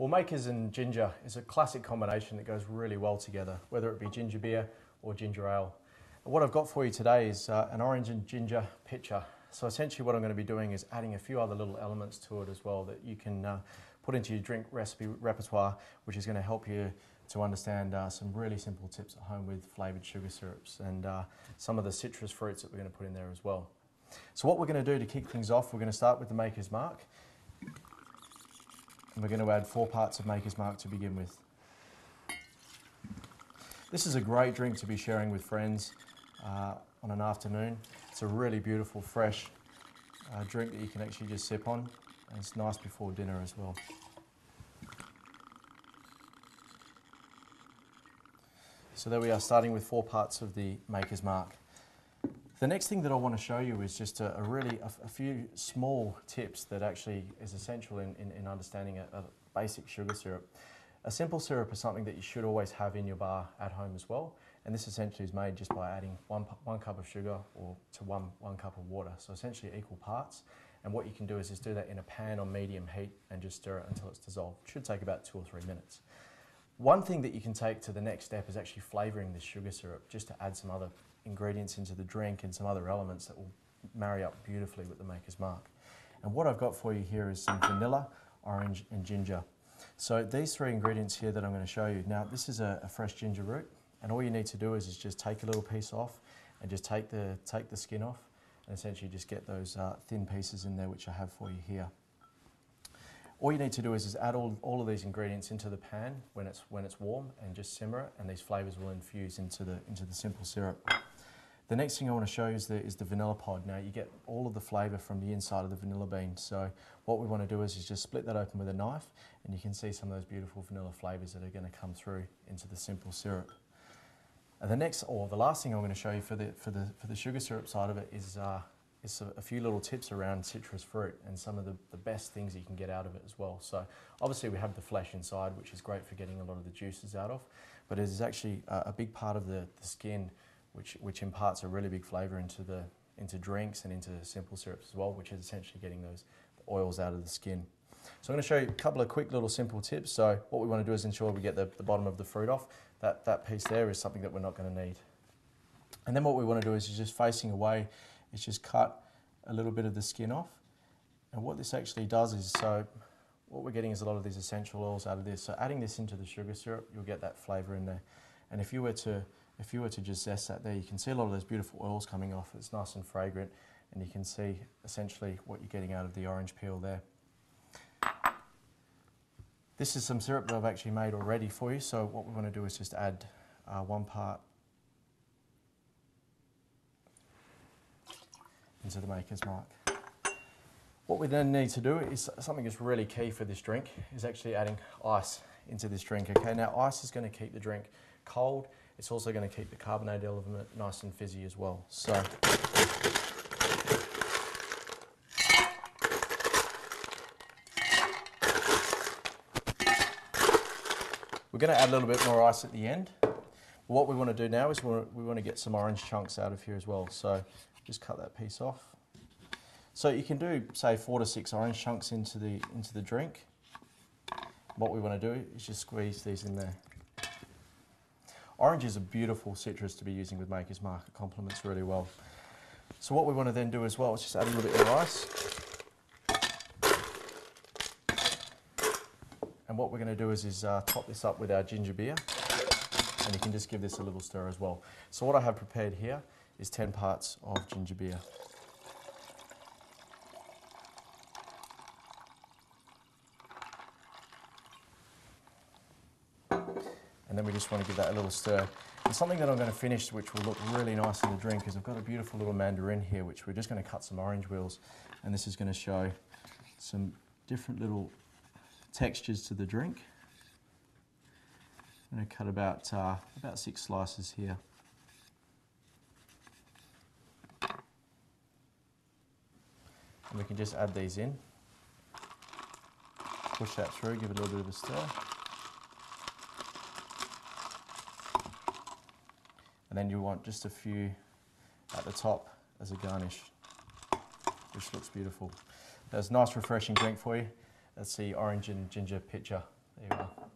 Well, Makers and ginger is a classic combination that goes really well together, whether it be ginger beer or ginger ale. And what I've got for you today is an orange and ginger pitcher. So essentially what I'm going to be doing is adding a few other little elements to it as well that you can put into your drink recipe repertoire, which is going to help you to understand some really simple tips at home with flavoured sugar syrups and some of the citrus fruits that we're going to put in there as well. So what we're going to do to kick things off, we're going to start with the Maker's Mark. And we're going to add 4 parts of Maker's Mark to begin with. This is a great drink to be sharing with friends on an afternoon. It's a really beautiful, fresh drink that you can actually just sip on. And it's nice before dinner as well. So there we are, starting with 4 parts of the Maker's Mark. The next thing that I want to show you is just a few small tips that actually is essential in understanding a basic sugar syrup. A simple syrup is something that you should always have in your bar at home as well, and this essentially is made just by adding one cup of sugar or to one cup of water, so essentially equal parts. And what you can do is just do that in a pan on medium heat and just stir it until it's dissolved. It should take about 2 or 3 minutes. One thing that you can take to the next step is actually flavouring this sugar syrup, just to add some other ingredients into the drink and some other elements that will marry up beautifully with the Maker's Mark. And what I've got for you here is some vanilla, orange and ginger. So these 3 ingredients here that I'm going to show you. Now this is a fresh ginger root, and all you need to do is just take a little piece off and just take the skin off and essentially just get those thin pieces in there, which I have for you here. All you need to do is add all of these ingredients into the pan when it's warm and just simmer it, and these flavours will infuse into the simple syrup. The next thing I want to show you is the vanilla pod. Now you get all of the flavour from the inside of the vanilla bean. So what we want to do is just split that open with a knife, and you can see some of those beautiful vanilla flavours that are going to come through into the simple syrup. And the last thing I'm going to show you for the sugar syrup side of it is a few little tips around citrus fruit and some of the best things you can get out of it as well. So obviously we have the flesh inside, which is great for getting a lot of the juices out of, but it is actually a big part of the skin which imparts a really big flavour into drinks and into simple syrups as well, which is essentially getting those oils out of the skin. So I'm going to show you a couple of quick little simple tips. So what we want to do is ensure we get the bottom of the fruit off. That piece there is something that we're not going to need. And then what we want to do is just facing away, is just cut a little bit of the skin off. And what this actually does is, so what we're getting is a lot of these essential oils out of this. So adding this into the sugar syrup, you'll get that flavour in there. And if you were to just zest that there, you can see a lot of those beautiful oils coming off. It's nice and fragrant, and you can see essentially what you're getting out of the orange peel there. This is some syrup that I've actually made already for you. So what we want to do is just add 1 part into the Maker's Mark. What we then need to do is something that's really key for this drink, is actually adding ice into this drink. Okay, now ice is going to keep the drink cold. It's also going to keep the carbonated element nice and fizzy as well. So we're going to add a little bit more ice at the end. But what we want to do now is we want to get some orange chunks out of here as well. So just cut that piece off. So you can do, say, 4 to 6 orange chunks into the drink. What we want to do is just squeeze these in there. Orange is a beautiful citrus to be using with Maker's Mark. It complements really well. So what we want to then do as well is just add a little bit more ice. And what we're going to do is top this up with our ginger beer. And you can just give this a little stir as well. So what I have prepared here is 10 parts of ginger beer. And then we just want to give that a little stir. And something that I'm going to finish, which will look really nice in the drink, is I've got a beautiful little mandarin here, which we're just going to cut some orange wheels. And this is going to show some different little textures to the drink. I'm going to cut about 6 slices here. And we can just add these in, push that through, give it a little bit of a stir. And then you want just a few at the top as a garnish, which looks beautiful. That's a nice refreshing drink for you. That's the orange and ginger pitcher There you are.